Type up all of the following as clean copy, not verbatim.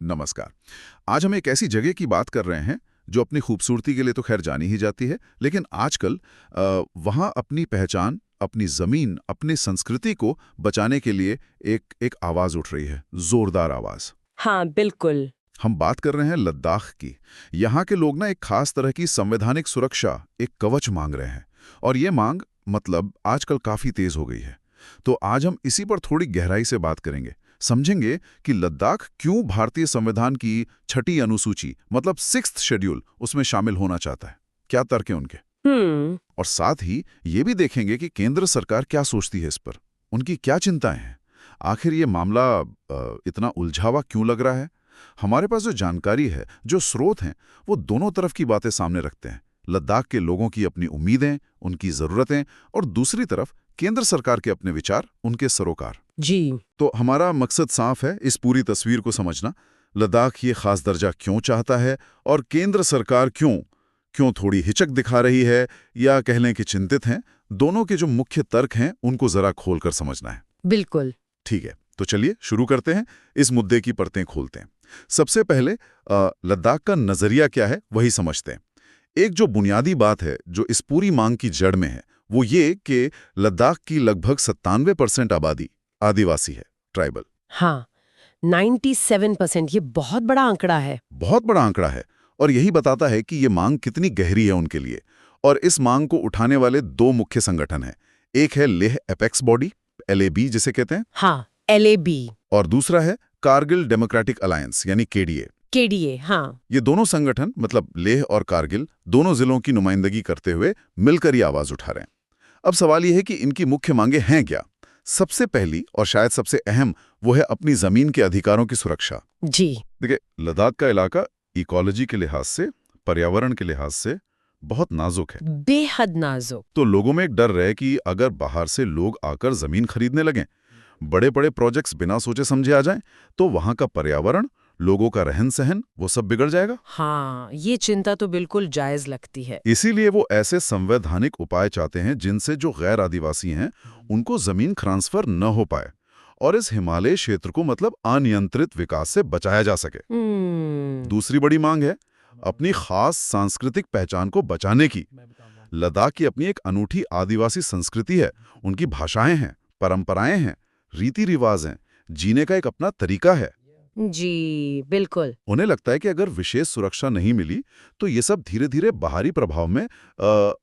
नमस्कार। आज हम एक ऐसी जगह की बात कर रहे हैं जो अपनी खूबसूरती के लिए तो खैर जानी ही जाती है, लेकिन आजकल वहाँ अपनी पहचान, अपनी जमीन, अपनी संस्कृति को बचाने के लिए एक एक आवाज उठ रही है, जोरदार आवाज। हाँ, बिल्कुल। हम बात कर रहे हैं लद्दाख की। यहाँ के लोग ना एक खास तरह की संवैधानिक सुरक्षा, एक कवच मांग रहे हैं, और ये मांग मतलब आजकल काफी तेज हो गई है। तो आज हम इसी पर थोड़ी गहराई से बात करेंगे, समझेंगे कि लद्दाख क्यों भारतीय संविधान की छठी अनुसूची मतलब 6th शेड्यूल उसमें शामिल होना चाहता है, क्या तर्क है उनके। और साथ ही ये भी देखेंगे कि केंद्र सरकार क्या सोचती है इस पर, उनकी क्या चिंताएं हैं। आखिर ये मामला इतना उलझा हुआ क्यों लग रहा है। हमारे पास जो जानकारी है, जो स्रोत हैं, वो दोनों तरफ की बातें सामने रखते हैं। लद्दाख के लोगों की अपनी उम्मीदें, उनकी जरूरतें, और दूसरी तरफ केंद्र सरकार के अपने विचार, उनके सरोकार। जी। तो हमारा मकसद साफ है, इस पूरी तस्वीर को समझना। लद्दाख ये खास दर्जा क्यों चाहता है, और केंद्र सरकार क्यों थोड़ी हिचक दिखा रही है, या कह लें कि चिंतित हैं। दोनों के जो मुख्य तर्क हैं उनको जरा खोलकर समझना है। बिल्कुल। ठीक है, तो चलिए शुरू करते हैं, इस मुद्दे की परतें खोलते हैं। सबसे पहले लद्दाख का नजरिया क्या है वही समझते हैं। एक जो बुनियादी बात है जो इस पूरी मांग की जड़ में है, वो ये कि लद्दाख की लगभग 97% आबादी आदिवासी है, ट्राइबल। हाँ, 97% ये बहुत बड़ा आंकड़ा है। बहुत बड़ा आंकड़ा है, और यही बताता है कि ये मांग कितनी गहरी है उनके लिए। और इस मांग को उठाने वाले दो मुख्य संगठन हैं। एक है लेह एपेक्स बॉडी, LAB जिसे कहते हैं। हाँ, LAB। और दूसरा है कारगिल डेमोक्रेटिक अलायंस यानी KDA। KDA, हाँ। ये दोनों संगठन मतलब लेह और कारगिल दोनों जिलों की नुमाइंदगी करते हुए मिलकर ये आवाज उठा रहे हैं। अब सवाल ये है कि इनकी मुख्य मांगे हैं क्या। सबसे पहली और शायद सबसे अहम वो है अपनी जमीन के अधिकारों की सुरक्षा। जी। देखिए, लद्दाख का इलाका इकोलॉजी के लिहाज से, पर्यावरण के लिहाज से बहुत नाजुक है। बेहद नाजुक। तो लोगों में एक डर रहे कि अगर बाहर से लोग आकर जमीन खरीदने लगें, बड़े बड़े प्रोजेक्ट्स बिना सोचे समझे आ जाएं, तो वहां का पर्यावरण, लोगों का रहन सहन, वो सब बिगड़ जाएगा। हाँ, ये चिंता तो बिल्कुल जायज लगती है। इसीलिए वो ऐसे संवैधानिक उपाय चाहते हैं जिनसे जो गैर आदिवासी हैं उनको जमीन ट्रांसफर न हो पाए, और इस हिमालय क्षेत्र को मतलब अनियंत्रित विकास से बचाया जा सके। दूसरी बड़ी मांग है अपनी खास सांस्कृतिक पहचान को बचाने की। लद्दाख की अपनी एक अनूठी आदिवासी संस्कृति है, उनकी भाषाएं हैं, परंपराएं हैं, रीति रिवाज हैं, जीने का एक अपना तरीका है। जी, बिल्कुल। उन्हें लगता है कि अगर विशेष सुरक्षा नहीं मिली तो ये सब धीरे धीरे बाहरी प्रभाव में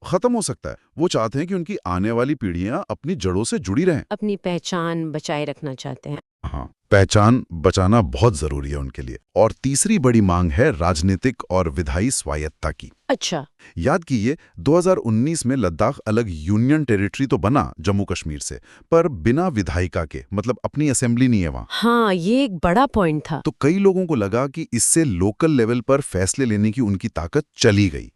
खत्म हो सकता है। वो चाहते हैं कि उनकी आने वाली पीढ़ियां अपनी जड़ों से जुड़ी रहें। अपनी पहचान बचाए रखना चाहते हैं। हाँ, पहचान बचाना बहुत जरूरी है उनके लिए। और तीसरी बड़ी मांग है राजनीतिक और विधायी स्वायत्तता की। अच्छा। याद कीजिए, 2019 में लद्दाख अलग यूनियन टेरिटरी तो बना जम्मू कश्मीर से, पर बिना विधायिका के, मतलब अपनी असेंबली नहीं है वहां। हाँ, ये एक बड़ा पॉइंट था। तो कई लोगों को लगा कि इससे लोकल लेवल पर फैसले लेने की उनकी ताकत चली गई।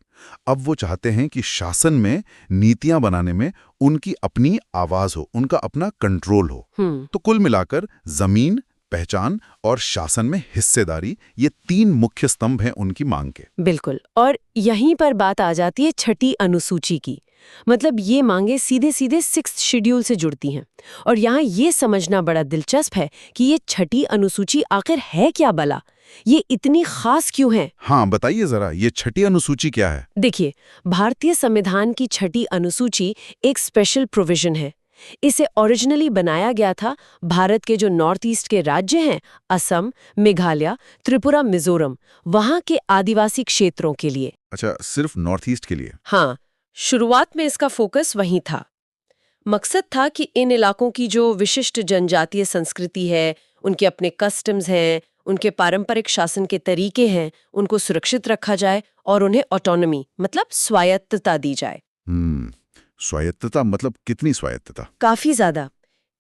अब वो चाहते हैं कि शासन में, नीतियां बनाने में उनकी अपनी आवाज हो, उनका अपना कंट्रोल हो। तो कुल मिलाकर जमीन, पहचान और शासन में हिस्सेदारी, ये 3 मुख्य स्तंभ हैं उनकी मांग के। बिल्कुल। और यहीं पर बात आ जाती है छठी अनुसूची की। मतलब ये मांगे सीधे सीधे 6th शेड्यूल से जुड़ती हैं। और यहाँ ये समझना बड़ा दिलचस्प है कि ये छठी अनुसूची आखिर है क्या भला, ये इतनी खास क्यों है। हाँ, बताइए जरा, ये छठी अनुसूची क्या है। देखिए, भारतीय संविधान की छठी अनुसूची एक स्पेशल प्रोविजन है। इसे ओरिजिनली बनाया गया था भारत के जो नॉर्थ ईस्ट के राज्य हैं, असम, मेघालय, त्रिपुरा, मिजोरम, वहां के आदिवासी क्षेत्रों के लिए। अच्छा, सिर्फ नॉर्थ ईस्ट के लिए। हाँ, शुरुआत में इसका फोकस वहीं था। मकसद था कि इन इलाकों की जो विशिष्ट जनजातीय संस्कृति है, उनके अपने कस्टम्स हैं, उनके पारंपरिक शासन के तरीके हैं, उनको सुरक्षित रखा जाए और उन्हें ऑटोनॉमी मतलब स्वायत्तता दी जाए। स्वायत्तता मतलब कितनी स्वायत्तता। काफी ज्यादा।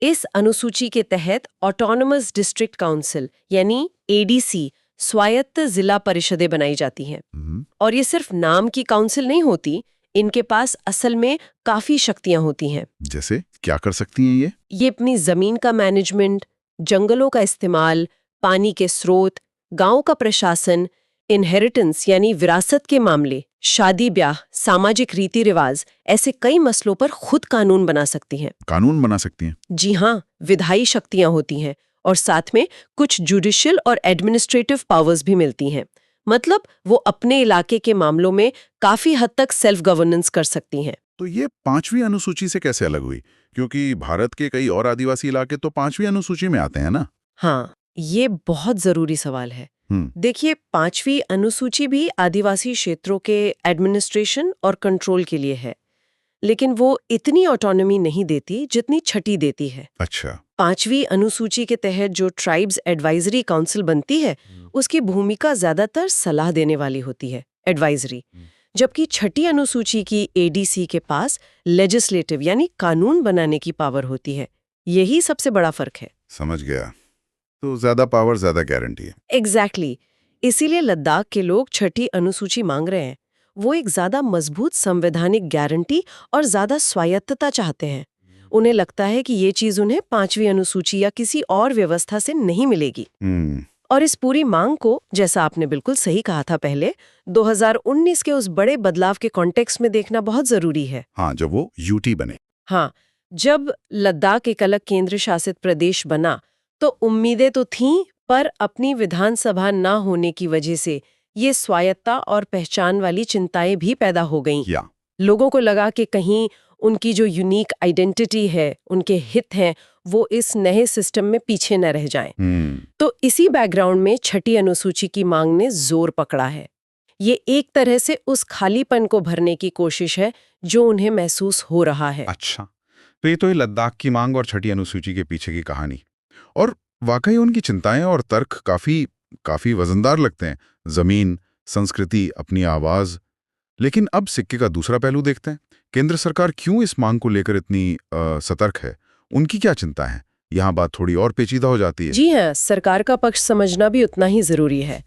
इस अनुसूची के तहत ऑटोनोमस डिस्ट्रिक्ट काउंसिल यानी ADC स्वायत्त जिला परिषदें बनाई जाती हैं। और ये सिर्फ नाम की काउंसिल नहीं होती, इनके पास असल में काफी शक्तियां होती हैं। जैसे क्या कर सकती हैं ये अपनी जमीन का मैनेजमेंट, जंगलों का इस्तेमाल, पानी के स्रोत, गांव का प्रशासन, इनहेरिटेंस यानी विरासत के मामले, शादी ब्याह, सामाजिक रीति रिवाज, ऐसे कई मसलों पर खुद कानून बना सकती हैं। कानून बना सकती हैं। जी हाँ, विधायी शक्तियां होती हैं और साथ में कुछ जुडिशियल और एडमिनिस्ट्रेटिव पावर्स भी मिलती हैं। मतलब वो अपने इलाके के मामलों में काफी हद तक सेल्फ गवर्नेंस कर सकती हैं। तो ये 5वीं अनुसूची से कैसे अलग हुई? क्योंकि भारत के कई और आदिवासी इलाके तो 5वीं अनुसूची में आते हैं ना? हाँ, ये बहुत जरूरी सवाल है। हम्म। देखिए, 5वीं अनुसूची भी आदिवासी क्षेत्रों के एडमिनिस्ट्रेशन और कंट्रोल के लिए है, लेकिन वो इतनी ऑटोनॉमी नहीं देती जितनी छठी देती है। अच्छा। 5वीं अनुसूची के तहत जो ट्राइब्स एडवाइजरी काउंसिल बनती है, उसकी भूमिका ज्यादातर सलाह देने वाली होती है, एडवाइजरी। जबकि छठी अनुसूची की एडीसी के पास लेजिस्लेटिव यानी कानून बनाने की पावर होती है। यही सबसे बड़ा फर्क है। समझ गया। तो ज्यादा पावर ज्यादा गारंटी है। एग्जैक्टली। इसीलिए लद्दाख के लोग छठी अनुसूची मांग रहे हैं। वो एक ज्यादा मजबूत संवैधानिक गारंटी और ज्यादा स्वायत्तता चाहते हैं। उन्हें लगता है कि ये चीज उन्हें 5वीं अनुसूची या किसी और व्यवस्था से नहीं मिलेगी। और इस पूरी मांग को, जैसा आपने बिल्कुल सही कहा था पहले, 2019 के उस बड़े बदलाव के कॉन्टेक्स्ट में देखना बहुत जरूरी है। हाँ, जब वो यूटी बने। हाँ, जब लद्दाख एक अलग केंद्र शासित प्रदेश बना तो उम्मीदें तो थीं, पर अपनी विधानसभा न होने की वजह से ये स्वायत्ता और पहचान वाली चिंताएं भी पैदा हो गईं। लोगों को लगा कि कहीं उनकी जो यूनिक आइडेंटिटी है, उनके हित हैं, वो इस नए सिस्टम में पीछे न रह जाएं। तो इसी बैकग्राउंड में छठी अनुसूची की मांग ने जोर पकड़ा है। ये एक तरह से उस खालीपन को भरने की कोशिश है जो उन्हें महसूस हो रहा है। अच्छा, तो ये लद्दाख की मांग और छठी अनुसूची के पीछे की कहानी। और वाकई उनकी चिंताएं और तर्क काफी वजनदार लगते हैं। जमीन, संस्कृति, अपनी आवाज। लेकिन अब सिक्के का दूसरा पहलू देखते हैं। केंद्र सरकार क्यों इस मांग को लेकर इतनी सतर्क है? उनकी क्या चिंता है? यहाँ बात थोड़ी और पेचीदा हो जाती है। जी हाँ, सरकार का पक्ष समझना भी उतना ही जरूरी है।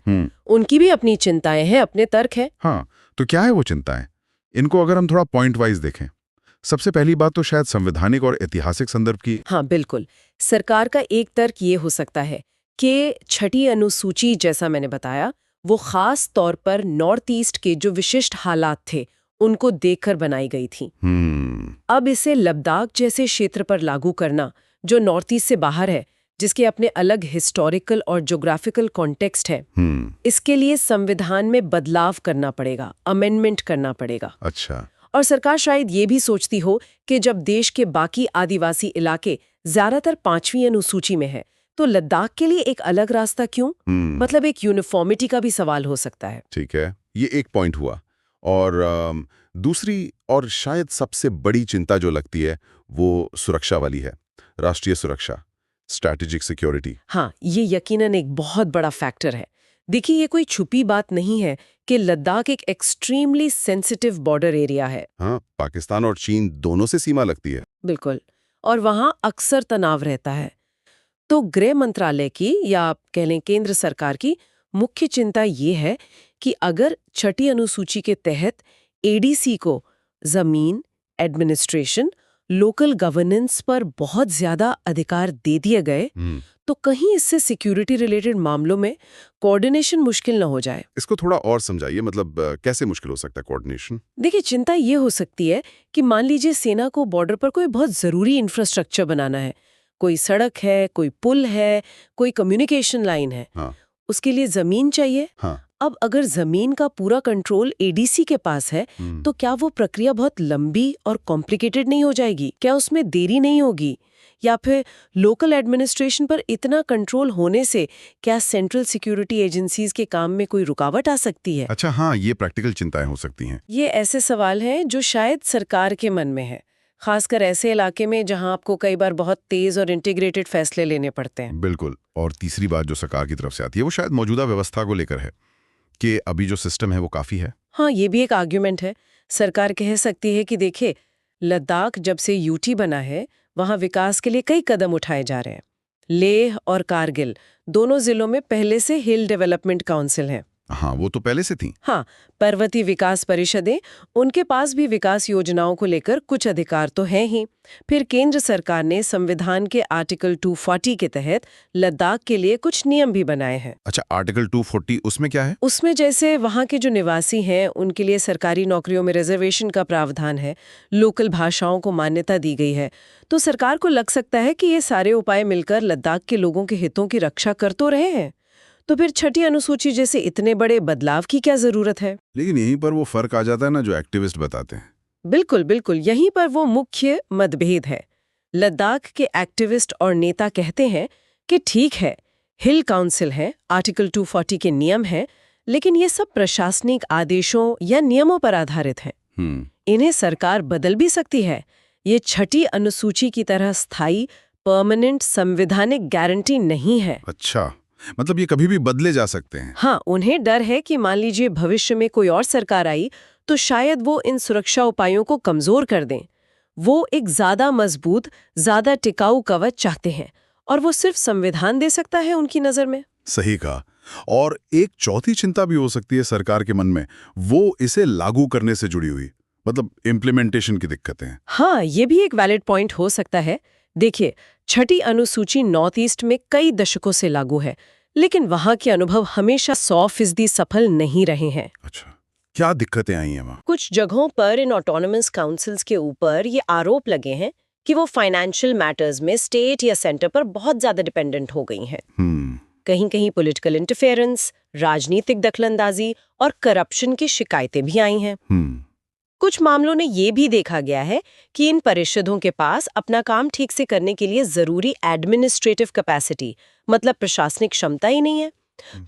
उनकी भी अपनी चिंताएं हैं, अपने तर्क हैं। हाँ, तो क्या है वो चिंताएं? इनको अगर हम थोड़ा पॉइंट वाइज देखें। सबसे पहली बात तो शायद संवैधानिक और ऐतिहासिक संदर्भ की। हाँ, बिल्कुल। सरकार का एक तर्क ये हो सकता है कि छठी अनुसूची, जैसा मैंने बताया, वो खास तौर पर नॉर्थ ईस्ट के जो विशिष्ट हालात थे उनको देखकर बनाई गई थी। अब इसे लद्दाख जैसे क्षेत्र पर लागू करना, जो नॉर्थ ईस्ट से बाहर है, जिसके अपने अलग हिस्टोरिकल और ज्योग्राफिकल कॉन्टेक्स्ट है, इसके लिए संविधान में बदलाव करना पड़ेगा, अमेंडमेंट करना पड़ेगा। अच्छा। और सरकार शायद ये भी सोचती हो कि जब देश के बाकी आदिवासी इलाके ज्यादातर 5वीं अनुसूची में है, तो लद्दाख के लिए एक अलग रास्ता क्यों? मतलब एक यूनिफॉर्मिटी का भी सवाल हो सकता है। ठीक है, ये एक पॉइंट हुआ। और दूसरी और शायद सबसे बड़ी चिंता जो लगती है वो सुरक्षा वाली है। राष्ट्रीय सुरक्षा, स्ट्रैटेजिक सिक्योरिटी। हाँ, ये यकीनन एक बहुत बड़ा फैक्टर है। देखिए, ये कोई छुपी बात नहीं है कि लद्दाख एक एक्सट्रीमली सेंसिटिव बॉर्डर एरिया है। हाँ, पाकिस्तान और चीन दोनों से सीमा लगती है। बिल्कुल। और वहाँ अक्सर तनाव रहता है। तो गृह मंत्रालय की, या आप कह लें केंद्र सरकार की, मुख्य चिंता ये है कि अगर छठी अनुसूची के तहत एडीसी को जमीन, एडमिनिस्ट्रेशन, लोकल गवर्नेंस पर बहुत ज्यादा अधिकार दे दिए गए, तो कहीं इससे सिक्योरिटी रिलेटेड मामलों में कोऑर्डिनेशन मुश्किल न हो जाए। इसको थोड़ा और समझाइए, मतलब कैसे मुश्किल हो सकता है कोऑर्डिनेशन? देखिए, चिंता ये हो सकती है कि मान लीजिए सेना को बॉर्डर पर कोई बहुत जरूरी इंफ्रास्ट्रक्चर बनाना है, कोई सड़क है, कोई पुल है, कोई कम्युनिकेशन लाइन है। हाँ। उसके लिए जमीन चाहिए। हाँ। अब अगर जमीन का पूरा कंट्रोल एडीसी के पास है, तो क्या वो प्रक्रिया बहुत लंबी और कॉम्प्लिकेटेड नहीं हो जाएगी? क्या उसमें देरी नहीं होगी? या फिर लोकल एडमिनिस्ट्रेशन पर इतना कंट्रोल होने से क्या सेंट्रल सिक्योरिटी एजेंसीज के काम में कोई रुकावट आ सकती है? अच्छा, हाँ, ये प्रैक्टिकल चिंताएं हो सकती हैं। ये ऐसे सवाल हैं जो शायद सरकार के मन में है, खासकर ऐसे इलाके में जहां आपको कई बार बहुत तेज और इंटीग्रेटेड फैसले लेने पड़ते हैं। बिल्कुल। और तीसरी बात जो सरकार की तरफ से आती है वो शायद मौजूदा व्यवस्था को लेकर है कि अभी जो सिस्टम है वो काफी है। हाँ, ये भी एक आर्ग्यूमेंट है। सरकार कह सकती है कि देखिए, लद्दाख जब से यूटी बना है, वहां विकास के लिए कई कदम उठाए जा रहे हैं। लेह और कारगिल दोनों जिलों में पहले से हिल डेवलपमेंट काउंसिल है। हाँ, वो तो पहले से थी। हाँ, पर्वतीय विकास परिषदें, उनके पास भी विकास योजनाओं को लेकर कुछ अधिकार तो हैं ही। फिर केंद्र सरकार ने संविधान के आर्टिकल 240 के तहत लद्दाख के लिए कुछ नियम भी बनाए हैं। अच्छा, आर्टिकल 240 उसमें क्या है? उसमें जैसे वहाँ के जो निवासी हैं उनके लिए सरकारी नौकरियों में रिजर्वेशन का प्रावधान है, लोकल भाषाओं को मान्यता दी गई है। तो सरकार को लग सकता है कि ये सारे उपाय मिलकर लद्दाख के लोगों के हितों की रक्षा कर तो रहे हैं। तो फिर छठी अनुसूची जैसे इतने बड़े बदलाव की क्या जरूरत है? लेकिन यहीं पर वो फर्क आ जाता है ना, जो एक्टिविस्ट बताते हैं। बिल्कुल बिल्कुल, यहीं पर वो मुख्य मतभेद है। लद्दाख के एक्टिविस्ट और नेता कहते हैं कि ठीक है, हिल काउंसिल है, आर्टिकल 240 के नियम हैं, लेकिन ये सब प्रशासनिक आदेशों या नियमों पर आधारित हैं। इन्हें सरकार बदल भी सकती है। ये छठी अनुसूची की तरह स्थायी, परमानेंट संवैधानिक गारंटी नहीं है। अच्छा, मतलब ये कभी भी बदले जा सकते हैं। हाँ, उन्हें डर है कि मान लीजिए भविष्य में कोई और सरकार आई तो शायद वो इन सुरक्षा उपायों को कमजोर कर दें। वो एक ज्यादा मजबूत, ज्यादा टिकाऊ कवच चाहते हैं और वो सिर्फ संविधान दे सकता है उनकी नजर में। सही कहा। और एक चौथी चिंता भी हो सकती है सरकार के मन में, वो इसे लागू करने से जुड़ी हुई, मतलब इम्प्लीमेंटेशन की दिक्कतें। हाँ, ये भी एक वैलिड पॉइंट हो सकता है। देखिए, छठी अनुसूची नॉर्थ ईस्ट में कई दशकों से लागू है, लेकिन वहाँ के अनुभव हमेशा 100% सफल नहीं रहे हैं। अच्छा, क्या दिक्कतें आई हैं वहाँ? कुछ जगहों पर इन ऑटोनमस काउंसिल्स के ऊपर ये आरोप लगे हैं कि वो फाइनेंशियल मैटर्स में स्टेट या सेंटर पर बहुत ज्यादा डिपेंडेंट हो गई हैं। कहीं कहीं पॉलिटिकल इंटरफेरेंस, राजनीतिक दखलंदाजी और करप्शन की शिकायतें भी आई हैं। कुछ मामलों में ये भी देखा गया है कि इन परिषदों के पास अपना काम ठीक से करने के लिए जरूरी एडमिनिस्ट्रेटिव कैपेसिटी, मतलब प्रशासनिक क्षमता ही नहीं है।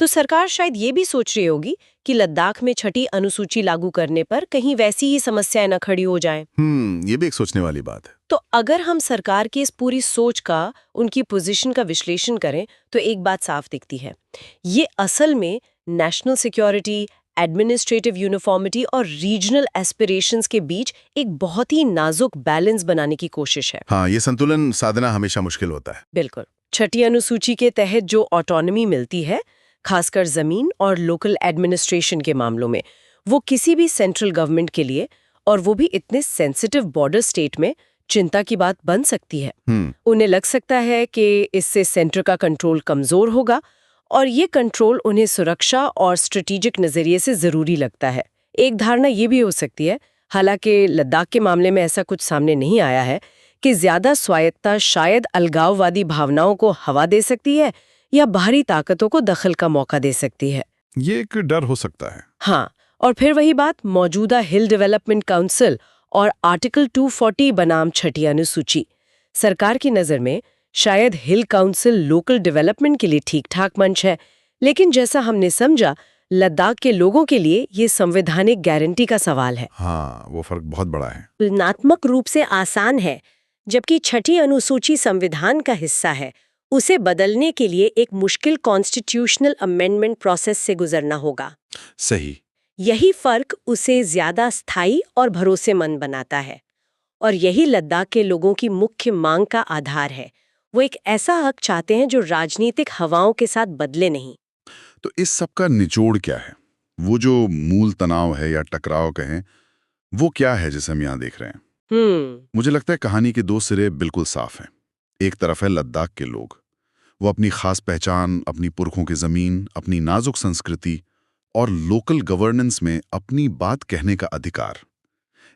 तो सरकार शायद ये भी सोच रही होगी कि लद्दाख में छठी अनुसूची लागू करने पर कहीं वैसी ही समस्याएं न खड़ी हो जाएं। ये भी एक सोचने वाली बात है। तो अगर हम सरकार की इस पूरी सोच का, उनकी पोजीशन का विश्लेषण करें तो एक बात साफ दिखती है। ये असल में नेशनल सिक्योरिटी, एडमिनिस्ट्रेटिव यूनिफॉर्मिटी और रीजनल एस्पिरेशंस के बीच एक बहुत ही नाजुक बैलेंस बनाने की कोशिश है। हाँ, ये संतुलन साधना हमेशा मुश्किल होता है। बिल्कुल। छठी अनुसूची के तहत जो ऑटोनॉमी मिलती है, खासकर जमीन और लोकल एडमिनिस्ट्रेशन के मामलों में, वो किसी भी सेंट्रल गवर्नमेंट के लिए, और वो भी इतने सेंसिटिव बॉर्डर स्टेट में, चिंता की बात बन सकती है। उन्हें लग सकता है कि इससे सेंटर का कंट्रोल कमजोर होगा और ये कंट्रोल उन्हें सुरक्षा और स्ट्रेटेजिक नजरिए से जरूरी लगता है। एक धारणा ये भी हो सकती है, हालांकि लद्दाख के मामले में ऐसा कुछ सामने नहीं आया है, कि ज्यादा स्वायत्तता शायद अलगाववादी भावनाओं को हवा दे सकती है या बाहरी ताकतों को दखल का मौका दे सकती है। ये एक डर हो सकता है। हाँ, और फिर वही बात, मौजूदा हिल डेवलपमेंट काउंसिल और आर्टिकल 240 बनाम छठी अनुसूची, सरकार की नजर में शायद हिल काउंसिल लोकल डेवलपमेंट के लिए ठीक-ठाक मंच है, लेकिन जैसा हमने समझा, लद्दाख के लोगों के लिए ये संवैधानिक गारंटी का सवाल है। हाँ, वो फर्क बहुत बड़ा है। तुलनात्मक रूप से आसान है, जबकि छठी अनुसूची संविधान का हिस्सा है। उसे बदलने के लिए एक मुश्किल कॉन्स्टिट्यूशनल अमेंडमेंट प्रोसेस से गुजरना होगा। सही। यही फर्क उसे ज्यादा स्थायी और भरोसेमंद बनाता है, और यही लद्दाख के लोगों की मुख्य मांग का आधार है। वो एक ऐसा हक चाहते हैं जो राजनीतिक हवाओं के साथ बदले नहीं। तो इस सब का निचोड़ क्या है? वो जो मूल तनाव है या टकराव कहें, वो क्या है जिसे हम यहाँ देख रहे हैं? मुझे लगता है कहानी के दो सिरे बिल्कुल साफ हैं। एक तरफ है लद्दाख के लोग, वो अपनी खास पहचान, अपनी पुरखों की जमीन, अपनी नाजुक संस्कृति और लोकल गवर्नेंस में अपनी बात कहने का अधिकार,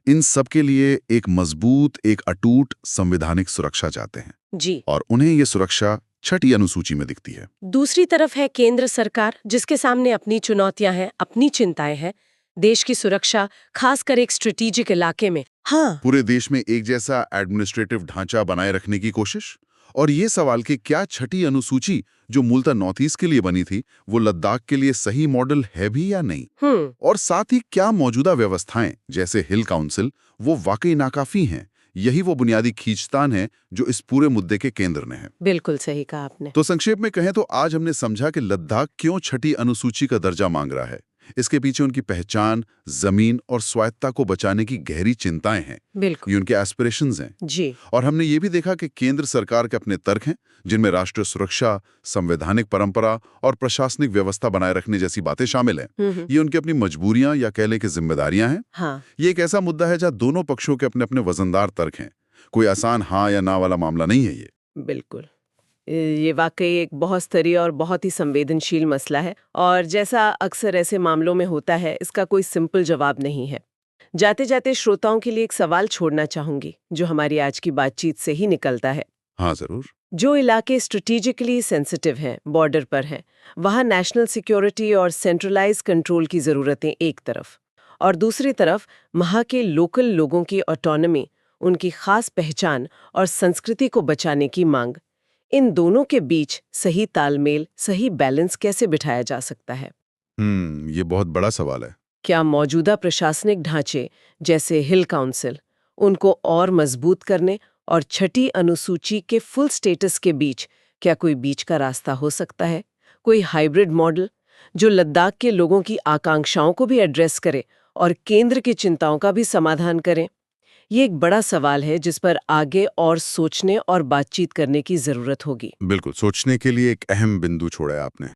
इन सब के लिए एक मजबूत, एक अटूट संवैधानिक सुरक्षा चाहते हैं जी। और उन्हें ये सुरक्षा छठी अनुसूची में दिखती है। दूसरी तरफ है केंद्र सरकार, जिसके सामने अपनी चुनौतियां हैं, अपनी चिंताएं हैं। देश की सुरक्षा, खासकर एक स्ट्रेटेजिक इलाके में। हाँ, पूरे देश में एक जैसा एडमिनिस्ट्रेटिव ढांचा बनाए रखने की कोशिश, और ये सवाल कि क्या छठी अनुसूची जो मूलतः नॉर्थ ईस्ट के लिए बनी थी, वो लद्दाख के लिए सही मॉडल है भी या नहीं, और साथ ही क्या मौजूदा व्यवस्थाएं जैसे हिल काउंसिल वो वाकई नाकाफी हैं। यही वो बुनियादी खींचतान है जो इस पूरे मुद्दे के केंद्र में है। बिल्कुल सही कहा आपने। तो संक्षेप में कहें तो आज हमने समझा कि लद्दाख क्यों छठी अनुसूची का दर्जा मांग रहा है। इसके पीछे उनकी पहचान, जमीन और स्वायत्ता को बचाने की गहरी चिंताएं हैं। बिल्कुल ये उनके एस्पिरेशंस हैं। जी। और हमने ये भी देखा कि केंद्र सरकार के अपने तर्क हैं, जिनमें राष्ट्रीय सुरक्षा, संवैधानिक परंपरा और प्रशासनिक व्यवस्था बनाए रखने जैसी बातें शामिल हैं। ये उनकी अपनी मजबूरियां या कह लें कि जिम्मेदारियां हैं। हाँ, ये एक ऐसा मुद्दा है जहां दोनों पक्षों के अपने अपने वजनदार तर्क हैं। कोई आसान हाँ या ना वाला मामला नहीं है ये। बिल्कुल। ये वाकई एक बहुत स्तरीय और बहुत ही संवेदनशील मसला है, और जैसा अक्सर ऐसे मामलों में होता है, इसका कोई सिंपल जवाब नहीं है। जाते जाते श्रोताओं के लिए एक सवाल छोड़ना चाहूंगी, जो हमारी आज की बातचीत से ही निकलता है। हाँ, जरूर। जो इलाके स्ट्रेटेजिकली सेंसिटिव हैं, बॉर्डर पर हैं, वहाँ नेशनल सिक्योरिटी और सेंट्रलाइज कंट्रोल की ज़रूरतें एक तरफ, और दूसरी तरफ वहाँ के लोकल लोगों की ऑटोनॉमी, उनकी खास पहचान और संस्कृति को बचाने की मांग। इन दोनों के बीच सही तालमेल, सही बैलेंस कैसे बिठाया जा सकता है? ये बहुत बड़ा सवाल है। क्या मौजूदा प्रशासनिक ढांचे जैसे हिल काउंसिल, उनको और मजबूत करने और छठी अनुसूची के फुल स्टेटस के बीच क्या कोई बीच का रास्ता हो सकता है? कोई हाइब्रिड मॉडल जो लद्दाख के लोगों की आकांक्षाओं को भी एड्रेस करे और केंद्र की चिंताओं का भी समाधान करे? ये एक बड़ा सवाल है जिस पर आगे और सोचने और बातचीत करने की जरूरत होगी। बिल्कुल, सोचने के लिए एक अहम बिंदु छोड़ा है आपने।